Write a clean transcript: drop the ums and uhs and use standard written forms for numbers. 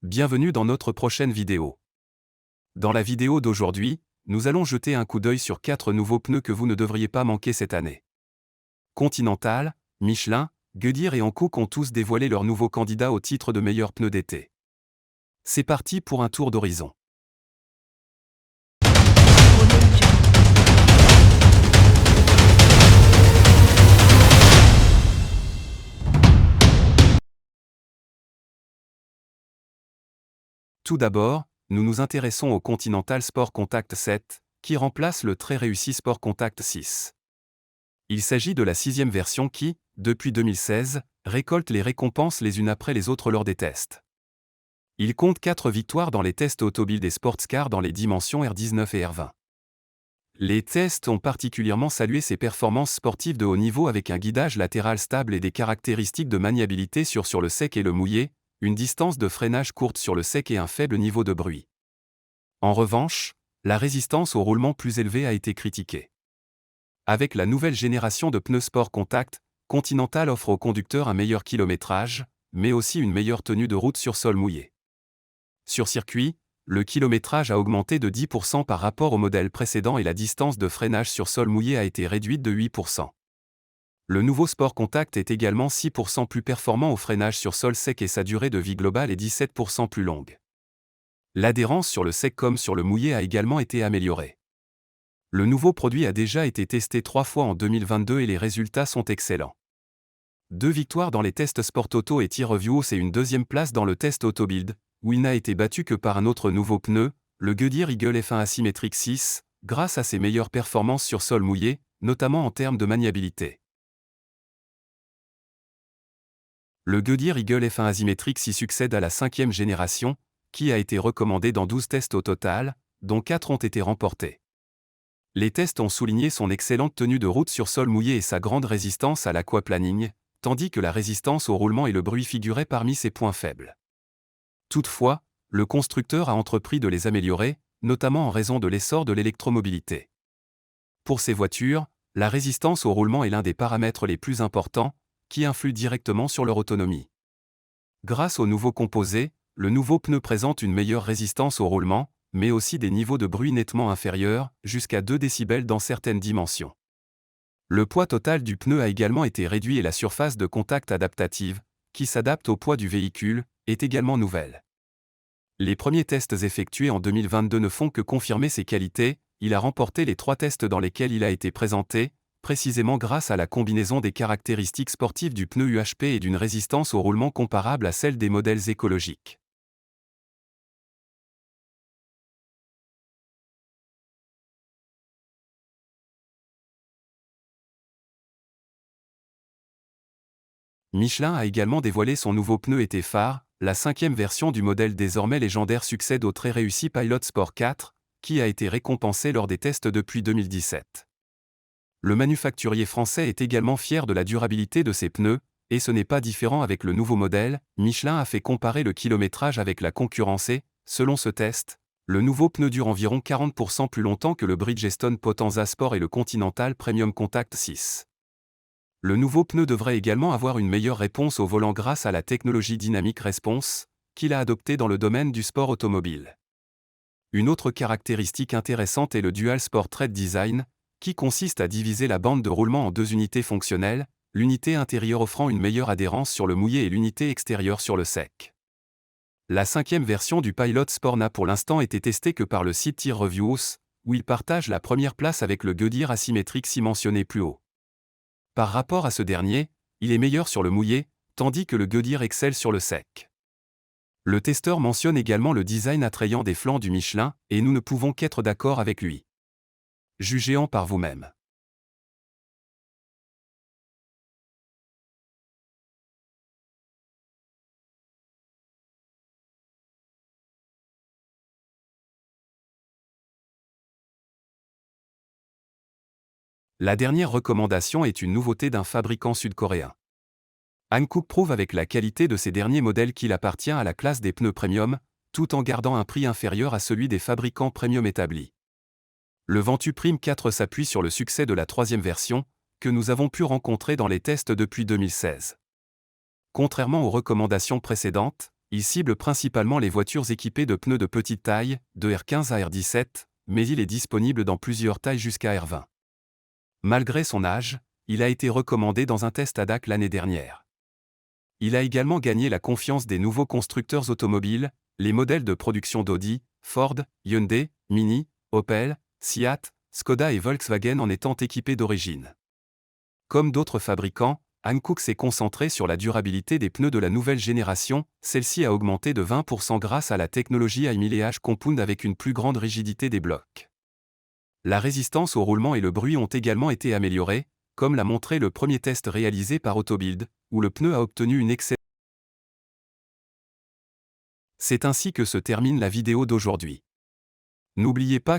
Bienvenue dans notre prochaine vidéo. Dans la vidéo d'aujourd'hui, nous allons jeter un coup d'œil sur 4 nouveaux pneus que vous ne devriez pas manquer cette année. Continental, Michelin, Goodyear et Hankook ont tous dévoilé leurs nouveaux candidats au titre de meilleurs pneus d'été. C'est parti pour un tour d'horizon. Tout d'abord, nous nous intéressons au Continental Sport Contact 7, qui remplace le très réussi Sport Contact 6. Il s'agit de la 6e version qui, depuis 2016, récolte les récompenses les unes après les autres lors des tests. Il compte 4 victoires dans les tests automobiles des sportscars dans les dimensions R19 et R20. Les tests ont particulièrement salué ses performances sportives de haut niveau avec un guidage latéral stable et des caractéristiques de maniabilité sur le sec et le mouillé, une distance de freinage courte sur le sec et un faible niveau de bruit. En revanche, la résistance au roulement plus élevée a été critiquée. Avec la nouvelle génération de pneus sport contact, Continental offre aux conducteurs un meilleur kilométrage, mais aussi une meilleure tenue de route sur sol mouillé. Sur circuit, le kilométrage a augmenté de 10% par rapport au modèle précédent et la distance de freinage sur sol mouillé a été réduite de 8%. Le nouveau Sport Contact est également 6% plus performant au freinage sur sol sec et sa durée de vie globale est 17% plus longue. L'adhérence sur le sec comme sur le mouillé a également été améliorée. Le nouveau produit a déjà été testé 3 fois en 2022 et les résultats sont excellents. 2 victoires dans les tests Sport Auto et T-Reviews et une 2e place dans le test Autobuild, où il n'a été battu que par un autre nouveau pneu, le Goodyear Eagle F1 Asymmetric 6, grâce à ses meilleures performances sur sol mouillé, notamment en termes de maniabilité. Le Goodyear Eagle F1 Asymmetric 6 succède à la 5e génération, qui a été recommandée dans 12 tests au total, dont 4 ont été remportés. Les tests ont souligné son excellente tenue de route sur sol mouillé et sa grande résistance à l'aquaplaning, tandis que la résistance au roulement et le bruit figuraient parmi ses points faibles. Toutefois, le constructeur a entrepris de les améliorer, notamment en raison de l'essor de l'électromobilité. Pour ces voitures, la résistance au roulement est l'un des paramètres les plus importants, qui influent directement sur leur autonomie. Grâce aux nouveaux composés, le nouveau pneu présente une meilleure résistance au roulement, mais aussi des niveaux de bruit nettement inférieurs, jusqu'à 2 décibels dans certaines dimensions. Le poids total du pneu a également été réduit et la surface de contact adaptative, qui s'adapte au poids du véhicule, est également nouvelle. Les premiers tests effectués en 2022 ne font que confirmer ses qualités, il a remporté les 3 tests dans lesquels il a été présenté, précisément grâce à la combinaison des caractéristiques sportives du pneu UHP et d'une résistance au roulement comparable à celle des modèles écologiques. Michelin a également dévoilé son nouveau pneu été phare, la 5e version du modèle désormais légendaire succède au très réussi Pilot Sport 4, qui a été récompensé lors des tests depuis 2017. Le manufacturier français est également fier de la durabilité de ses pneus, et ce n'est pas différent avec le nouveau modèle. Michelin a fait comparer le kilométrage avec la concurrence et, selon ce test, le nouveau pneu dure environ 40% plus longtemps que le Bridgestone Potenza Sport et le Continental Premium Contact 6. Le nouveau pneu devrait également avoir une meilleure réponse au volant grâce à la technologie Dynamic Response, qu'il a adoptée dans le domaine du sport automobile. Une autre caractéristique intéressante est le Dual Sport Tread Design, qui consiste à diviser la bande de roulement en 2 unités fonctionnelles, l'unité intérieure offrant une meilleure adhérence sur le mouillé et l'unité extérieure sur le sec. La 5e version du Pilot Sport n'a pour l'instant été testée que par le site T-Reviews, où il partage la première place avec le Goodyear Asymmetric 6 mentionné plus haut. Par rapport à ce dernier, il est meilleur sur le mouillé, tandis que le Goodyear excelle sur le sec. Le testeur mentionne également le design attrayant des flancs du Michelin, et nous ne pouvons qu'être d'accord avec lui. Jugez-en par vous-même. La dernière recommandation est une nouveauté d'un fabricant sud-coréen. Hankook prouve avec la qualité de ses derniers modèles qu'il appartient à la classe des pneus premium, tout en gardant un prix inférieur à celui des fabricants premium établis. Le Ventu Prime 4 s'appuie sur le succès de la 3e version, que nous avons pu rencontrer dans les tests depuis 2016. Contrairement aux recommandations précédentes, Il cible principalement les voitures équipées de pneus de petite taille, de R15 à R17, mais il est disponible dans plusieurs tailles jusqu'à R20. Malgré son âge, il a été recommandé dans un test ADAC l'année dernière. Il a également gagné la confiance des nouveaux constructeurs automobiles, les modèles de production d'Audi, Ford, Hyundai, Mini, Opel, Seat, Skoda et Volkswagen en étant équipés d'origine. Comme d'autres fabricants, Hankook s'est concentré sur la durabilité des pneus de la nouvelle génération, celle-ci a augmenté de 20% grâce à la technologie Aimilage Compound avec une plus grande rigidité des blocs. La résistance au roulement et le bruit ont également été améliorés, comme l'a montré le premier test réalisé par Autobild, où le pneu a obtenu une excellente. C'est ainsi que se termine la vidéo d'aujourd'hui. N'oubliez pas